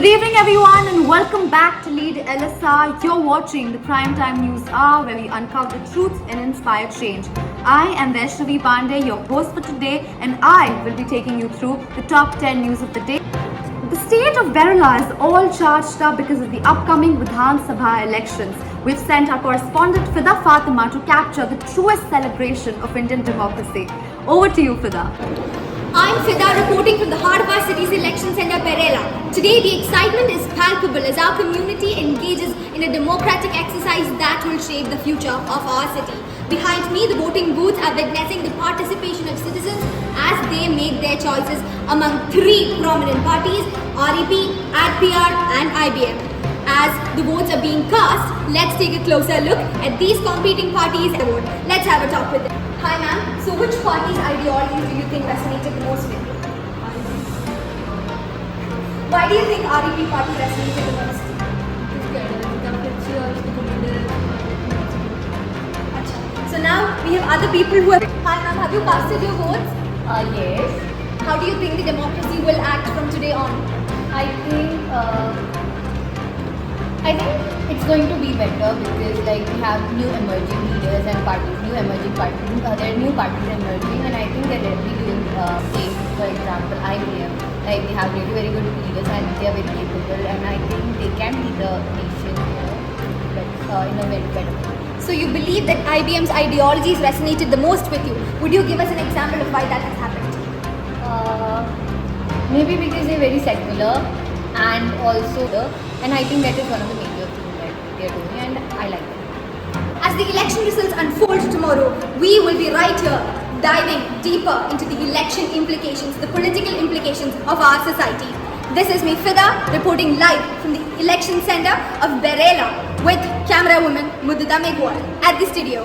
Good evening everyone and welcome back to Lead LSR. You're watching the Primetime News Hour where we uncover the truth and inspire change. I am Vaishnavi Pandey, your host for today, and I will be taking you through the top 10 news of the day. The state of Kerala is all charged up because of the upcoming Vidhan Sabha elections. We've sent our correspondent Fidaaa Fatima to capture the truest celebration of Indian democracy. Over to you, Fidaaa. I'm Fidaaa reporting from the heart of our city's election centre, Kerala. Today the excitement is palpable as our community engages in a democratic exercise that will shape the future of our city. Behind me, the voting booths are witnessing the participation of citizens as they make their choices among three prominent parties, REP, ADPR and IBM. As the votes are being cast, let's take a closer look at these competing parties. Let's have a talk with them. Hi ma'am, so which party's ideologies do you think resonated the most with you? Why do you think REP party resonated the most? So now we have other people who have... Hi ma'am, have you casted your votes? Yes. How do you think the democracy will act from today on? I think it's going to be better because we have new emerging leaders and parties, there are new parties emerging, and I think they're really doing things. For example, IBM, they have really very good leaders and they are very capable, and I think they can lead the nation in a very better way. So you believe that IBM's ideologies resonated the most with you. Would you give us an example of why that has happened? Maybe because they're very secular and also and I think that is one of the major things that they're doing, and I like it. As the election results unfold tomorrow, we will be right here diving deeper into the election implications, the political implications of our society. This is me, Fidaaa, reporting live from the election centre of Kerala with camera woman Mudita Megwal at the studio.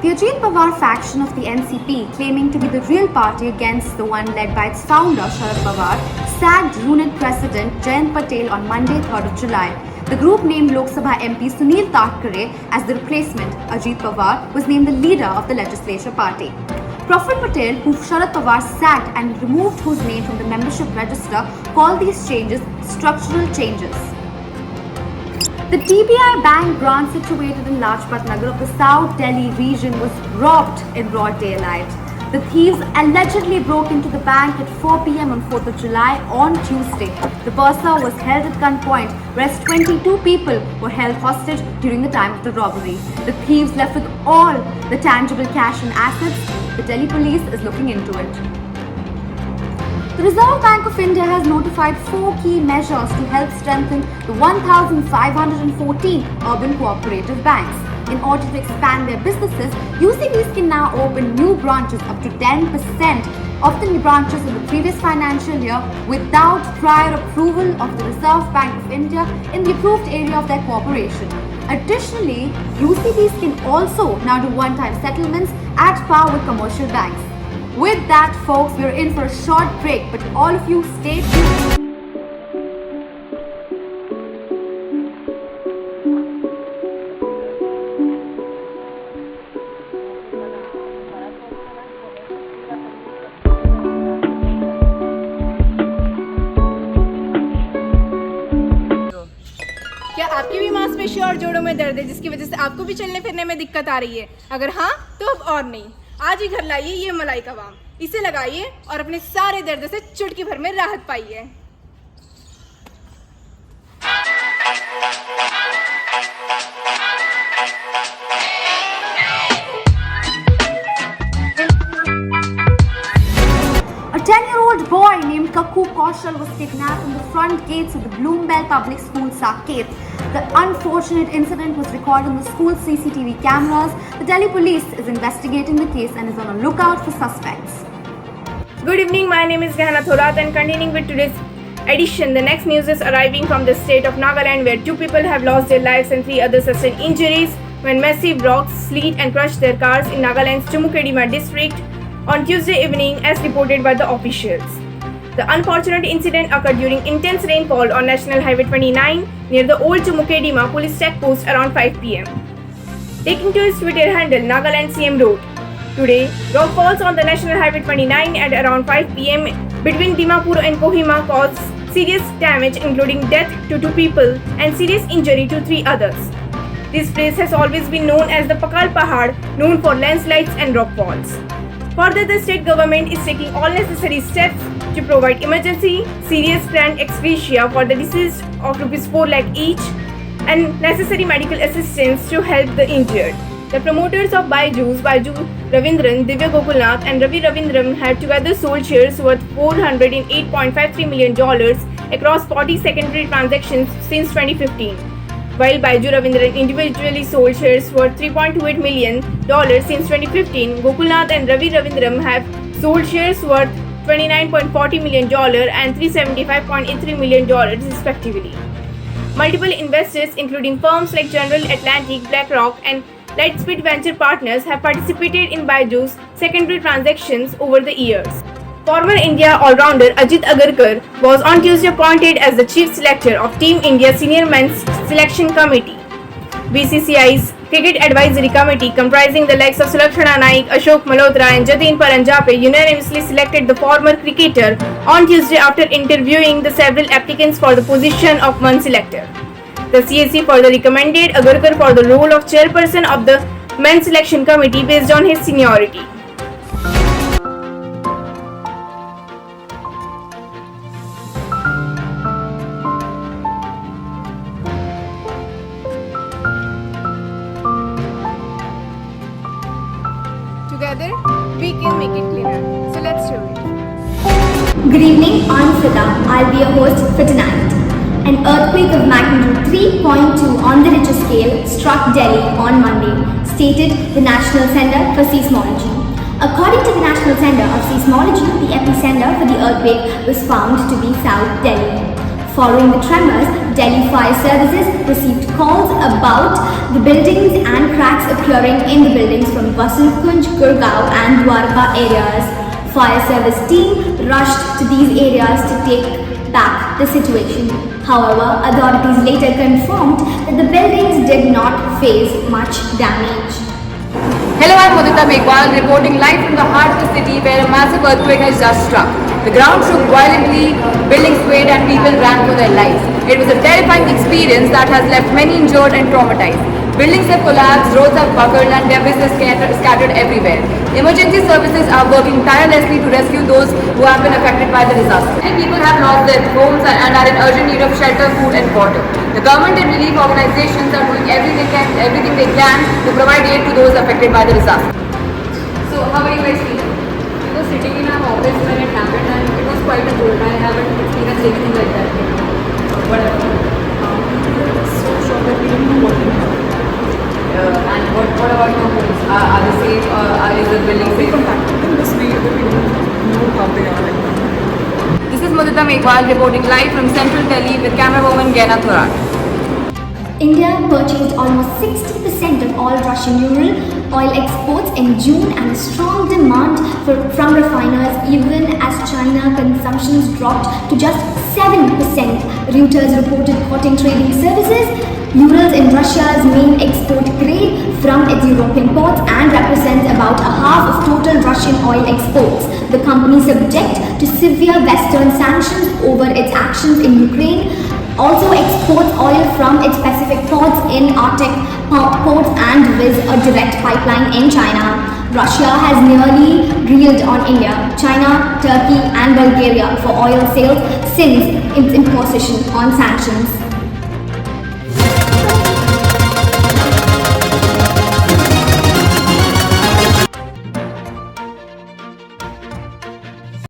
The Ajit Pawar faction of the NCP, claiming to be the real party against the one led by its founder Sharad Pawar, sacked Unit President Jayant Patel on Monday, 3rd of July. The group named Lok Sabha MP Sunil Tatkare as the replacement. Ajit Pawar was named the leader of the legislature party. Praful Patel, who Sharad Pawar sacked and removed whose name from the membership register, called these changes structural changes. The TBI Bank branch situated in Lajpat Nagar of the South Delhi region was robbed in broad daylight. The thieves allegedly broke into the bank at 4 p.m. on 4th of July on Tuesday. The purser was held at gunpoint, whereas 22 people were held hostage during the time of the robbery. The thieves left with all the tangible cash and assets. The Delhi police is looking into it. The Reserve Bank of India has notified 4 key measures to help strengthen the 1,514 urban cooperative banks. In order to expand their businesses, UCBs can now open new branches up to 10% of the branches in the previous financial year without prior approval of the Reserve Bank of India in the approved area of their corporation. Additionally, UCBs can also now do one-time settlements at par with commercial banks. With that, folks, we're in for a short break, but all of you stay tuned. क्या आपकी भी मांसपेशियों और जोड़ों में दर्द है जिसकी वजह से आपको भी चलने फिरने में दिक्कत आ रही है? अगर हाँ तो अब और नहीं, आज ही घर लाइए ये मलाई का बाम, इसे लगाइए और अपने सारे दर्द से चुटकी भर में राहत पाइए। A 10-year-old boy named Kakku Kaushal was kidnapped in the front gates of the Bloombell Public School, Saket. The unfortunate incident was recorded on the school's CCTV cameras. The Delhi police is investigating the case and is on a lookout for suspects. Good evening, my name is Gehana Thorat, and continuing with today's edition, the next news is arriving from the state of Nagaland, where 2 people have lost their lives and 3 others sustained injuries when massive rocks, sleet and crushed their cars in Nagaland's Chumukedima district on Tuesday evening, as reported by the officials. The unfortunate incident occurred during intense rainfall on National Highway 29 near the old Chumukedima police checkpost around 5 p.m. Taking to his Twitter handle, Nagaland CM wrote, "Today, rock falls on the National Highway 29 at around 5 p.m. between Dimapur and Kohima caused serious damage including death to 2 people and serious injury to 3 others. This place has always been known as the Pakal Pahad, known for landslides and rock falls. Further, the state government is taking all necessary steps to provide emergency serious grand ex gratia for the deceased of Rs 4 lakh each and necessary medical assistance to help the injured. The promoters of Baiju Ravindran, Divya Gokulnath and Ravi Ravindran have together sold shares worth $408.53 million across 40 secondary transactions since 2015. While Baiju Ravindran individually sold shares worth $3.28 million since 2015, Gokulnath and Ravi Ravindran have sold shares worth $29.40 million and $375.83 million respectively. Multiple investors, including firms like General Atlantic, BlackRock, and Lightspeed Venture Partners, have participated in Baiju's secondary transactions over the years. Former India all-rounder Ajit Agarkar was on Tuesday appointed as the Chief Selector of Team India Senior Men's Selection Committee. BCCI's Cricket Advisory Committee, comprising the likes of Sulakshana Naik, Ashok Malhotra and Jatin Paranjape, unanimously selected the former cricketer on Tuesday after interviewing the several applicants for the position of one selector. The CAC further recommended Agarkar for the role of chairperson of the Men's Selection Committee based on his seniority. Together, we can make it cleaner. So let's do it. Good evening, I'm Fidaaa. I'll be your host for tonight. An earthquake of magnitude 3.2 on the Richter scale struck Delhi on Monday, stated the National Center for Seismology. According to the National Center of Seismology, the epicenter for the earthquake was found to be South Delhi. Following the tremors, Delhi Fire Services received calls about the buildings and cracks appearing in the buildings from Vasant Kunj, Gurgaon and Dwarka areas. Fire service team rushed to these areas to take back the situation. However, authorities later confirmed that the buildings did not face much damage. Hello, I'm Mudita Meghwal reporting live from the heart of the city where a massive earthquake has just struck. The ground shook violently, buildings swayed and people ran for their lives. It was a terrifying experience that has left many injured and traumatized. Buildings have collapsed, roads have buckled and debris is scattered everywhere. Emergency services are working tirelessly to rescue those who have been affected by the disaster. Many people have lost their homes and are in urgent need of shelter, food and water. The government and relief organizations are doing everything they can to provide aid to those affected by the disaster. So, how are you guys feeling? We were sitting in our office when it happened and it was quite a cold. I haven't experienced anything like that. Whatever. So sure that we don't know what to do. And what about your homes? Are they safe or is the building safe? This is Mudita Meghwal reporting live from Central Delhi with camerawoman Gena Thorat. India purchased almost 60% of all Russian oil exports in June, and a strong demand from refiners even as China consumptions dropped to just 7%. Reuters reported quoting trading services. Urals in Russia's main export grade from its European ports and represents about a half of total Russian oil exports. The company, subject to severe Western sanctions over its actions in Ukraine, also exports oil from its Pacific ports in Arctic ports and with a direct pipeline in China. Russia has nearly reeled on India, China, Turkey and Bulgaria for oil sales since its imposition on sanctions.